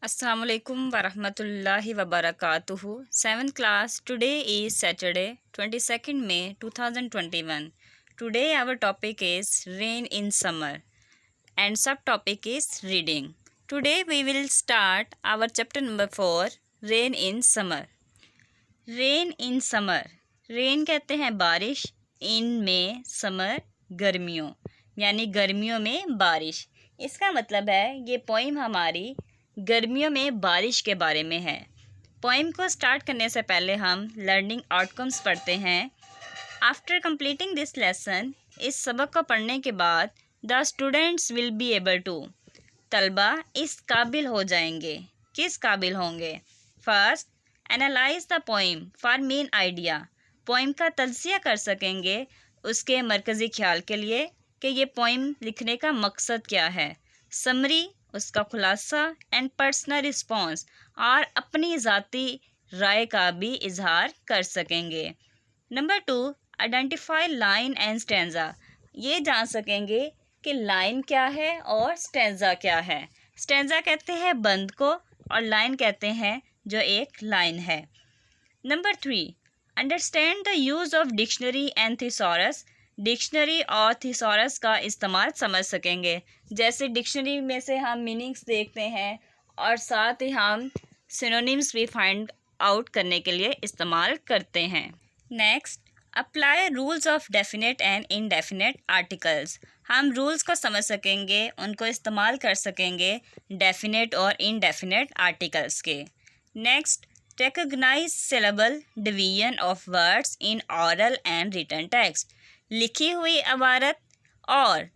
Assalamu alaikum wa rahmatullahi wa barakatuhu. 7th class. Today is Saturday, 22nd May 2021. Today our topic is rain in summer and subtopic is reading. Today we will start our chapter number 4, rain in summer. Rain in summer. Rain कहते हैं बारिश, in में summer गर्मियों, यानी गर्मियों में बारिश। इसका मतलब है ये पोइम हमारी गर्मियों में बारिश के बारे में है। पोइम को स्टार्ट करने से पहले हम लर्निंग आउटकम्स पढ़ते हैं। आफ्टर कंप्लीटिंग दिस लेसन, इस सबक को पढ़ने के बाद the students will be able to, तलबा इस काबिल हो जाएंगे। किस काबिल होंगे? First, analyze the poem for main idea, poem का तज्जिया कर सकेंगे उसके मरकज़ी ख्याल के लिए कि ये पोइम लिखने का मकसद क्या है। समरी, उसका खुलासा, एंड पर्सनल रिस्पॉन्स, और अपनी ज़ाती राय का भी इजहार कर सकेंगे। Number 2, identify line and stanza, ये जान सकेंगे कि लाइन क्या है और स्टैंजा क्या है। स्टैंजा कहते हैं बंद को और लाइन कहते हैं जो एक लाइन है। Number 3, understand the use of dictionary and thesaurus, dictionary और थिसॉरस का इस्तेमाल समझ सकेंगे। जैसे डिक्शनरी में से हम मीनिंग्स देखते हैं और साथ ही हम सिनोनिम्स भी फाइंड आउट करने के लिए इस्तेमाल करते हैं। Next, apply rules of definite and indefinite articles, हम रूल्स को समझ सकेंगे, उनको इस्तेमाल कर सकेंगे डेफिनेट और इनडेफिनेट आर्टिकल्स के। Next, recognize syllable division of words in aural and written text, लिखी हुई इबारत और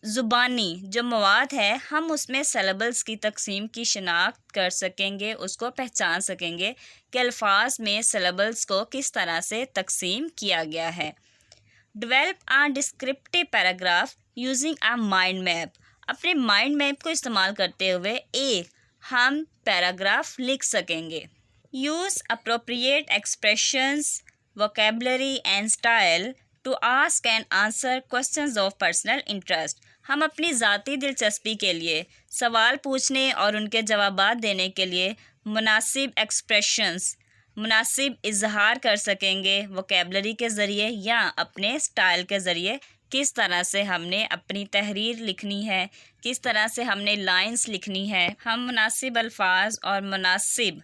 ज़ुबानी जो मवाद है हम उसमें सिलेबल्स की तकसीम की शिनाख्त कर सकेंगे, उसको पहचान सकेंगे कि अल्फाज में सिलेबल्स को किस तरह से तकसीम किया गया है। Develop a descriptive paragraph using a mind map, अपने माइंड मैप को इस्तेमाल करते हुए एक हम पैराग्राफ लिख सकेंगे। Use appropriate expressions, vocabulary and style to ask and answer questions of personal interest, हम अपनी ज़ाती दिलचस्पी के लिए सवाल पूछने और उनके जवाबात देने के लिए मुनासिब एक्सप्रेशंस, मुनासिब इजहार कर सकेंगे वोकेबलरी के ज़रिए या अपने स्टाइल के ज़रिए। किस तरह से हमने अपनी तहरीर लिखनी है, किस तरह से हमने लाइंस लिखनी है, हम मुनासिब अल्फाज और मुनासिब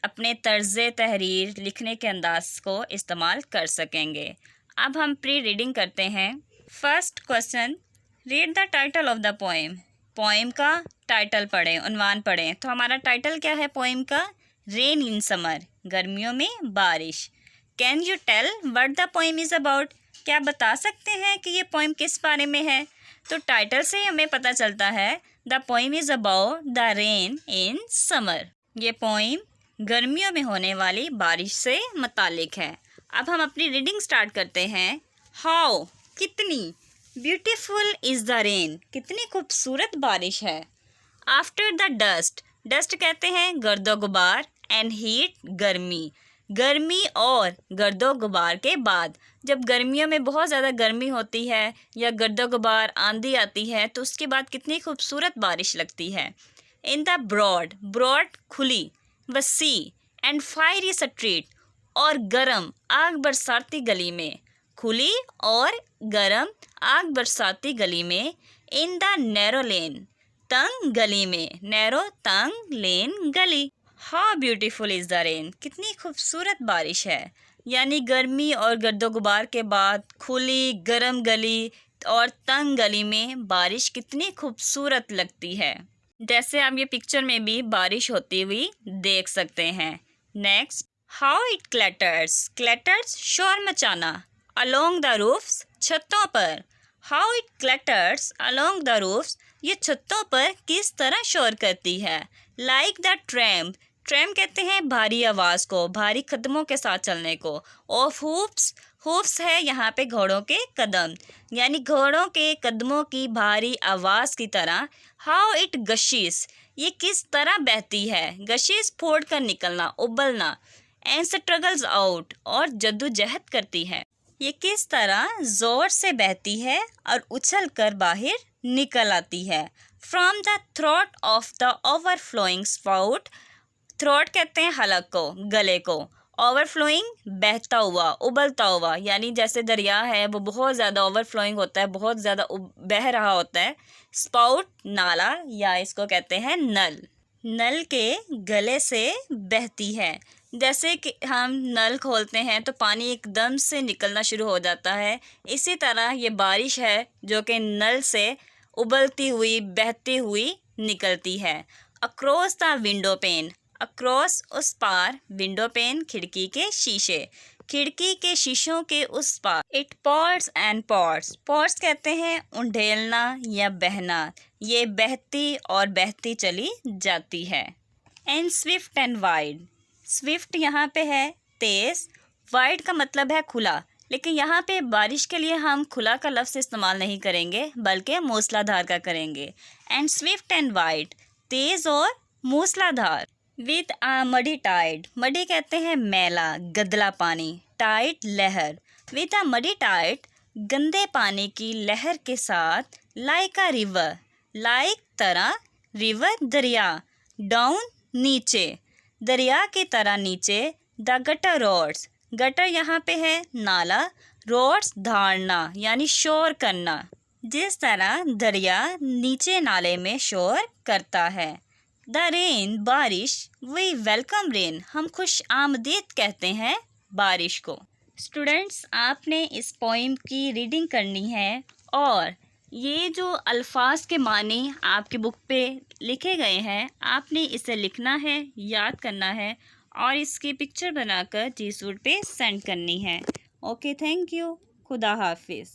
अपने तर्ज़ तहरीर लिखने के अंदाज को इस्तेमाल कर सकेंगे। अब हम प्री रीडिंग करते हैं। First question, read the title of the poem, poem का टाइटल पढ़ें, उन्वान पढ़ें। तो हमारा टाइटल क्या है पोएम का? रेन इन समर, गर्मियों में बारिश। Can you tell what the poem is about, क्या बता सकते हैं कि ये पोएम किस बारे में है? तो टाइटल से ही हमें पता चलता है the poem is about the rain in summer, ये पोएम गर्मियों में होने वाली बारिश से मुतालिक है। अब हम अपनी रीडिंग स्टार्ट करते हैं। हाउ, कितनी, ब्यूटीफुल इज़ द रेन, कितनी खूबसूरत बारिश है। आफ्टर द डस्ट, डस्ट कहते हैं गर्दो गुबार, एंड हीट गर्मी, गर्मी और गर्दो गुबार के बाद, जब गर्मियों में बहुत ज़्यादा गर्मी होती है या गर्दो गुबार आंधी आती है तो उसके बाद कितनी खूबसूरत बारिश लगती है। इन द ब्रॉड, ब्रॉड खुली, वसी, एंड फायरी स्ट्रीट, और गरम आग बरसाती गली में, खुली और गरम आग बरसाती गली में। इन द नैरो लेन, तंग गली में, नैरो तंग लेन गली। How beautiful is the rain, कितनी खूबसूरत बारिश है, यानी गर्मी और गर्दो गुबार के बाद खुली गरम गली और तंग गली में बारिश कितनी खूबसूरत लगती है। जैसे आप ये पिक्चर में भी बारिश होती हुई देख सकते हैं। Next, how it clatters, clatters शोर मचाना, अलोंग द रूफ्स, छतों पर। How it clatters along the roofs, ये छतों पर किस तरह शोर करती है। लाइक द ट्रैम्प, ट्रैम्प कहते हैं भारी आवाज़ को, भारी कदमों के साथ चलने को। ऑफ हुप्स, हुप्स है यहाँ पे घोड़ों के कदम, यानी घोड़ों के कदमों की भारी आवाज़ की तरह। हाउ इट गशीस, ये किस तरह बहती है, गशीस फोड़ कर निकलना, उबलना। एंड स्ट्रगल्स आउट, और जद्दोजहद करती है, ये किस तरह ज़ोर से बहती है और उछल कर बाहर निकल आती है। From the throat of the overflowing spout, throat कहते हैं हलक को, गले को, ओवरफ्लोइंग बहता हुआ, उबलता हुआ, यानी जैसे दरिया है वो बहुत ज़्यादा ओवरफ्लोइंग होता है, बहुत ज़्यादा बह रहा होता है। स्पाउट नाला या इसको कहते हैं नल, नल के गले से बहती है। जैसे कि हम नल खोलते हैं तो पानी एकदम से निकलना शुरू हो जाता है, इसी तरह ये बारिश है जो कि नल से उबलती हुई बहती हुई निकलती है। Across the window pane, across उस पार, विंडो पेन खिड़की के शीशे, खिड़की के शीशों के उस पार। It pours and pours, pours कहते हैं उंडेलना या बहना, ये बहती और बहती चली जाती है। And Swift and wide, Swift यहाँ पे है तेज़, वाइड का मतलब है खुला, लेकिन यहाँ पे बारिश के लिए हम खुला का लफ्ज़ इस्तेमाल नहीं करेंगे बल्कि मूसलाधार का करेंगे। एंड स्विफ्ट एंड वाइड, तेज़ और मूसलाधार। With a muddy tide, muddy कहते हैं मैला गदला पानी, टाइड लहर। विद आ मडी टाइड, गंदे पानी की लहर के साथ। लाइक आ रिवर, लाइक तरह, रिवर दरिया, डाउन नीचे, दरिया की तरह नीचे। द गटर रोड्स, गटर यहाँ पे है नाला, रोड्स धारना यानी शोर करना, जिस तरह दरिया नीचे नाले में शोर करता है। द रेन, बारिश। वी वेलकम रेन, हम खुश आमदीद कहते हैं बारिश को। स्टूडेंट्स, आपने इस पोइम की रीडिंग करनी है और ये जो अल्फाज के मानी आपकी बुक पे लिखे गए हैं आपने इसे लिखना है, याद करना है और इसकी पिक्चर बनाकर जी सूट पे सेंड करनी है। ओके, थैंक यू, खुदा हाफिज़।